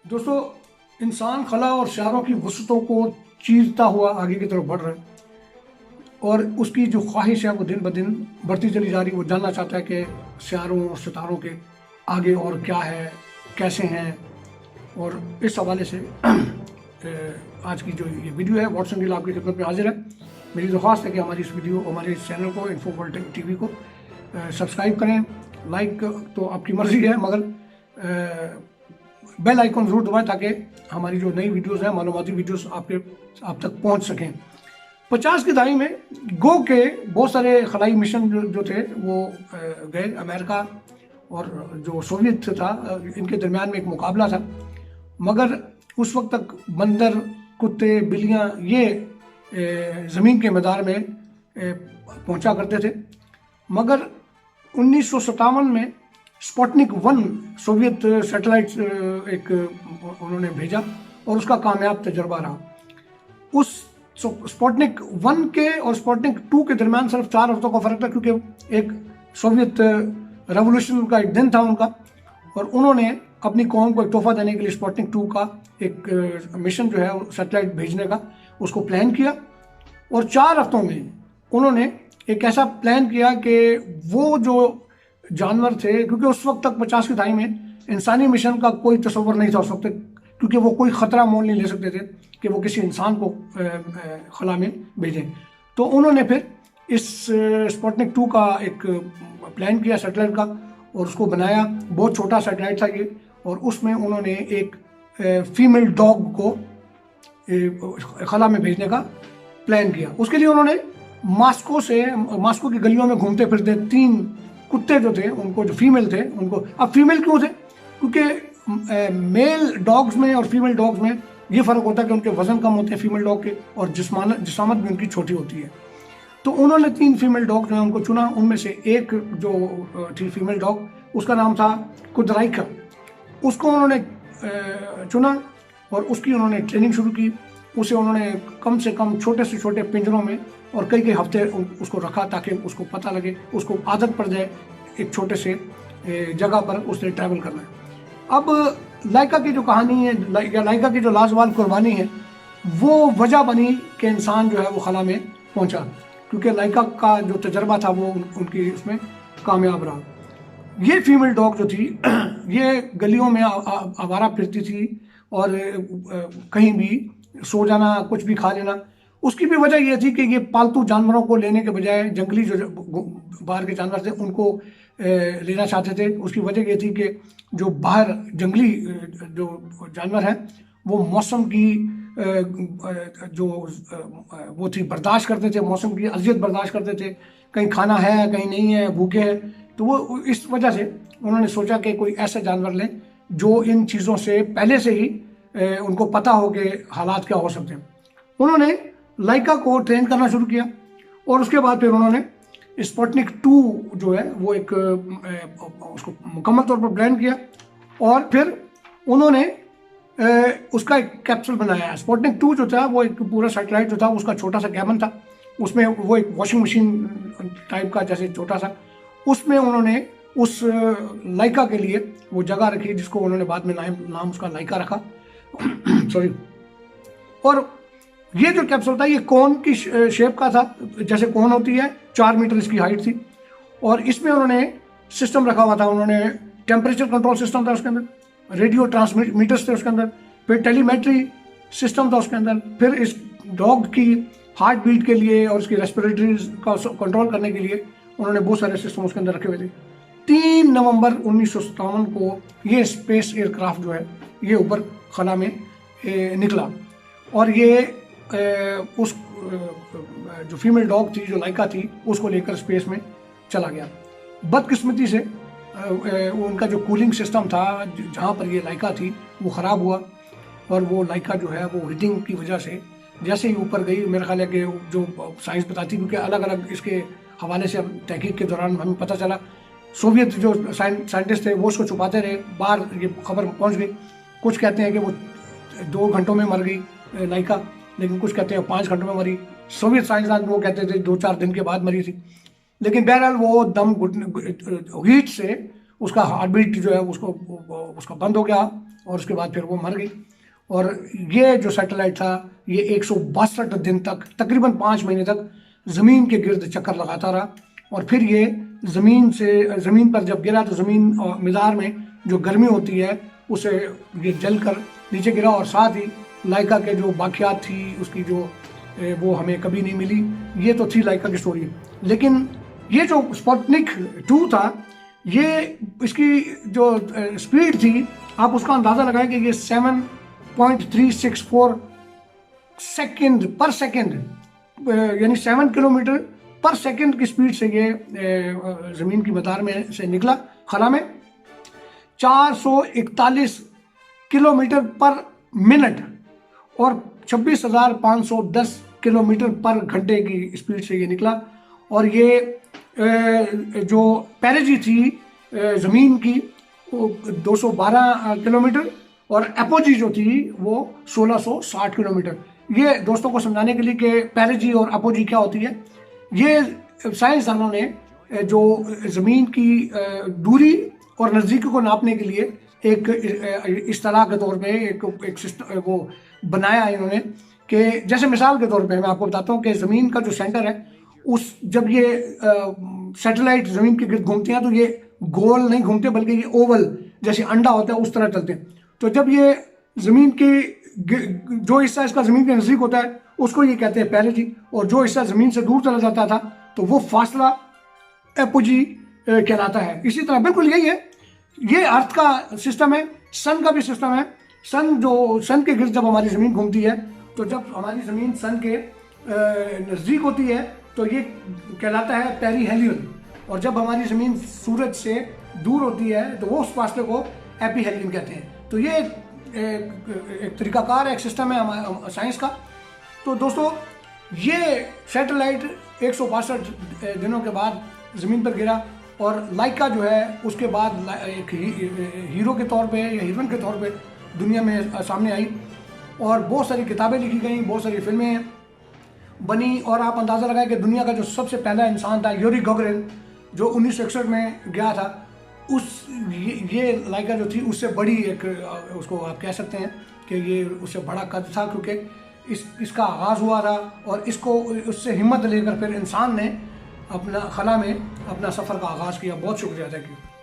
दोस्तों, इंसान खला और शायरों की वसअतों को चीरता हुआ आगे की तरफ बढ़ रहा है और उसकी जो ख्वाहिश है वो दिन ब दिन बढ़ती चली जा रही। वो जानना चाहता है कि शायरों और सितारों के आगे और क्या है, कैसे हैं। और इस हवाले से आज की जो ये वीडियो है वाटसन डील आपकी खिदमत में हाजिर है। मेरी दरख्वास्त है कि हमारी इस वीडियो हमारे इस चैनल को इन्फो वर्ल्ड टीवी को सब्सक्राइब करें। लाइक तो आपकी मर्ज़ी है, मगर बेल आइकन ज़रूर दबाएं ताकि हमारी जो नई वीडियोस हैं, मालूमाती वीडियोस आप तक पहुंच सकें। 50 की दहाई में गो के बहुत सारे खलाई मिशन जो थे वो गए। अमेरिका और जो सोवियत था इनके दरमियान में एक मुकाबला था, मगर उस वक्त तक बंदर, कुत्ते, बिल्लियाँ ये ज़मीन के मदार में पहुंचा करते थे। मगर 1957 में स्पुतनिक 1 सोवियत सैटेलाइट एक उन्होंने भेजा और उसका कामयाब तजर्बा रहा। उस स्पुतनिक 1 के और स्पुतनिक 2 के दरमियान सिर्फ 4 हफ्तों का फर्क था, क्योंकि एक सोवियत रेवोल्यूशन का एक दिन था उनका, और उन्होंने अपनी कौम को एक तोहफा देने के लिए स्पुतनिक 2 का एक मिशन जो है सैटेलाइट भेजने का उसको प्लान किया। और 4 हफ्तों में उन्होंने एक ऐसा प्लान किया कि वो जो जानवर थे, क्योंकि उस वक्त तक 50 की दहाई में इंसानी मिशन का कोई तस्वर नहीं था उस वक्त, क्योंकि वो कोई ख़तरा मोल नहीं ले सकते थे कि वो किसी इंसान को खला में भेजें। तो उन्होंने फिर इस स्पुतनिक 2 का एक प्लान किया सैटेलाइट का और उसको बनाया। बहुत छोटा सैटेलाइट था ये, और उसमें उन्होंने एक फीमेल डॉग को खला में भेजने का प्लान किया। उसके लिए उन्होंने मास्को की गलियों में घूमते फिरते 3 कुत्ते जो थे उनको, जो फीमेल थे उनको, अब फीमेल क्यों थे? क्योंकि मेल डॉग्स में और फीमेल डॉग्स में ये फ़र्क होता है कि उनके वज़न कम होते हैं फीमेल डॉग के, और जिस्मानत भी उनकी छोटी होती है। तो उन्होंने 3 फीमेल डॉग जो है उनको चुना। उनमें से एक जो थी फीमेल डॉग, उसका नाम था कुदराइका। उसको उन्होंने चुना और उसकी उन्होंने ट्रेनिंग शुरू की। उसे उन्होंने कम से कम छोटे से छोटे पिंजरों में और कई हफ्ते उसको रखा ताकि उसको पता लगे, उसको आदत पड़ जाए एक छोटे से जगह पर उसने ट्रैवल करना है। अब लाइका की जो कहानी है, लाइका की जो लाजवाब कुर्बानी है, वो वजह बनी कि इंसान जो है वो खला में पहुंचा, क्योंकि लाइका का जो तजर्बा था वो उनकी उसमें कामयाब रहा। ये फीमेल डॉग जो थी ये गलियों में आवारा फिरती थी और कहीं भी सो जाना, कुछ भी खा लेना। उसकी भी वजह यह थी कि ये पालतू जानवरों को लेने के बजाय जंगली जो बाहर के जानवर थे उनको लेना चाहते थे। उसकी वजह ये थी कि जो बाहर जंगली जो जानवर हैं वो मौसम की जो वो थी बर्दाश्त करते थे, मौसम की अजियत बर्दाश्त करते थे। कहीं खाना है, कहीं नहीं है, भूखे हैं। तो वो इस वजह से उन्होंने सोचा कि कोई ऐसा जानवर लें जो इन चीज़ों से पहले से ही उनको पता हो कि हालात क्या हो सकते हैं। उन्होंने लाइका को ट्रेन करना शुरू किया और उसके बाद फिर उन्होंने स्पुतनिक 2 जो है वो एक उसको मुकम्मल तौर पर प्लान किया और फिर उन्होंने उसका एक कैप्सूल बनाया। स्पुतनिक 2 जो था वो एक पूरा सैटेलाइट जो था उसका छोटा सा कैबिन था, उसमें वो एक वॉशिंग मशीन टाइप का जैसे छोटा सा, उसमें उन्होंने उस लाइका के लिए वो जगह रखी जिसको उन्होंने बाद में नाम उसका लाइका रखा सॉरी। और ये जो कैप्सूल था ये कोन की शेप का था, जैसे कोन होती है, 4 मीटर इसकी हाइट थी। और इसमें उन्होंने सिस्टम रखा हुआ था, उन्होंने टेम्परेचर कंट्रोल सिस्टम था उसके अंदर, रेडियो ट्रांसमीटर्स थे उसके अंदर, फिर टेलीमेट्री सिस्टम था उसके अंदर, फिर इस डॉग की हार्ट बीट के लिए और उसकी रेस्पिरेटरी का कंट्रोल करने के लिए उन्होंने बहुत सारे सिस्टम उसके अंदर रखे हुए थे। 3 नवंबर 1957 को ये स्पेस एयरक्राफ्ट जो है ये ऊपर खला में निकला और ये उस जो फीमेल डॉग थी, जो लाइका थी, उसको लेकर स्पेस में चला गया। बदकिस्मती से उनका जो कूलिंग सिस्टम था जहाँ पर ये लाइका थी वो ख़राब हुआ और वो लाइका जो है वो हीटिंग की वजह से जैसे ही ऊपर गई, मेरा ख्याल है कि जो साइंस बताती, क्योंकि अलग अलग इसके हवाले से तहकीक के दौरान हमें पता चला, सोवियत जो साइंटिस्ट थे वो उसको छुपाते रहे, बाहर ये खबर पहुँच गई। कुछ कहते हैं कि वो 2 घंटों में मर गई लाइका, लेकिन कुछ कहते हैं 5 घंटों में मरी। सोवियत साइंसदान वो कहते थे 2-4 दिन के बाद मरी थी। लेकिन बहरहाल वो दम हीट से उसका हार्ट बीट जो है उसका बंद हो गया और उसके बाद फिर वो मर गई। और ये जो सैटेलाइट था ये 162 दिन तक तकरीबन 5 महीने तक ज़मीन के गिर्द चक्कर लगाता रहा। और फिर ये ज़मीन पर जब गिरा तो ज़मीन मदार में जो गर्मी होती है उसे ये जल कर नीचे गिरा। और साथ ही लाइका के जो बाकियात थी उसकी जो वो हमें कभी नहीं मिली। ये तो थी लाइका की स्टोरी। लेकिन ये जो स्पुतनिक 2 था ये इसकी जो स्पीड थी आप उसका अंदाज़ा लगाएं कि ये 7.364 सेकेंड पर सेकेंड यानी 7 किलोमीटर पर सेकेंड की स्पीड से ये ज़मीन की मदार में से निकला खला में। 441 किलोमीटर पर मिनट और 26,510 किलोमीटर पर घंटे की स्पीड से ये निकला। और ये जो पेरिजी थी ज़मीन की वो 212 किलोमीटर और एपोजी जो थी वो 1660 किलोमीटर। ये दोस्तों को समझाने के लिए कि पेरिजी और एपोजी क्या होती है, ये साइंसदानों ने जो ज़मीन की दूरी और नज़दीकी को नापने के लिए एक इस्तिलाह के तौर पे एक सिस्टम वो बनाया है इन्होंने। कि जैसे मिसाल के तौर पे मैं आपको बताता हूँ कि ज़मीन का जो सेंटर है उस जब ये सैटेलाइट ज़मीन के गिर्द घूमते हैं तो ये गोल नहीं घूमते बल्कि ये ओवल जैसे अंडा होता है उस तरह चलते हैं। तो जब ये ज़मीन की जो हिस्सा इसका ज़मीन के नज़दीक होता है उसको ये कहते हैं पेरिजी और जो हिस्सा ज़मीन से दूर चला जाता था तो वो फासला एपोजी कहलाता है। इसी तरह बिल्कुल यही है, ये अर्थ का सिस्टम है, सन का भी सिस्टम है। सन के गिर्द जब हमारी ज़मीन घूमती है तो जब हमारी ज़मीन सन के नज़दीक होती है तो ये कहलाता है पेरीहेलियन और जब हमारी ज़मीन सूरज से दूर होती है तो वो उस फासले को एपीहेलियन कहते हैं। तो ये एक तरीकाकार है, एक सिस्टम है हमारे साइंस का। तो दोस्तों ये सैटेलाइट 162 दिनों के बाद ज़मीन पर गिरा और लाइका जो है उसके बाद एक हीरो के तौर पे या हीरोइन के तौर पे दुनिया में सामने आई और बहुत सारी किताबें लिखी गई, बहुत सारी फिल्में बनी। और आप अंदाज़ा लगाएं कि दुनिया का जो सबसे पहला इंसान था यूरी गागरिन जो 1961 में गया था, ये लाइका जो थी उससे बड़ी एक उसको आप कह सकते हैं कि ये उससे बड़ा कद था क्योंकि इसका आगाज़ हुआ था और इसको उससे हिम्मत लेकर फिर इंसान ने अपना खला में अपना सफ़र का आगाज़ किया। बहुत शुक्रिया, थैंक यू।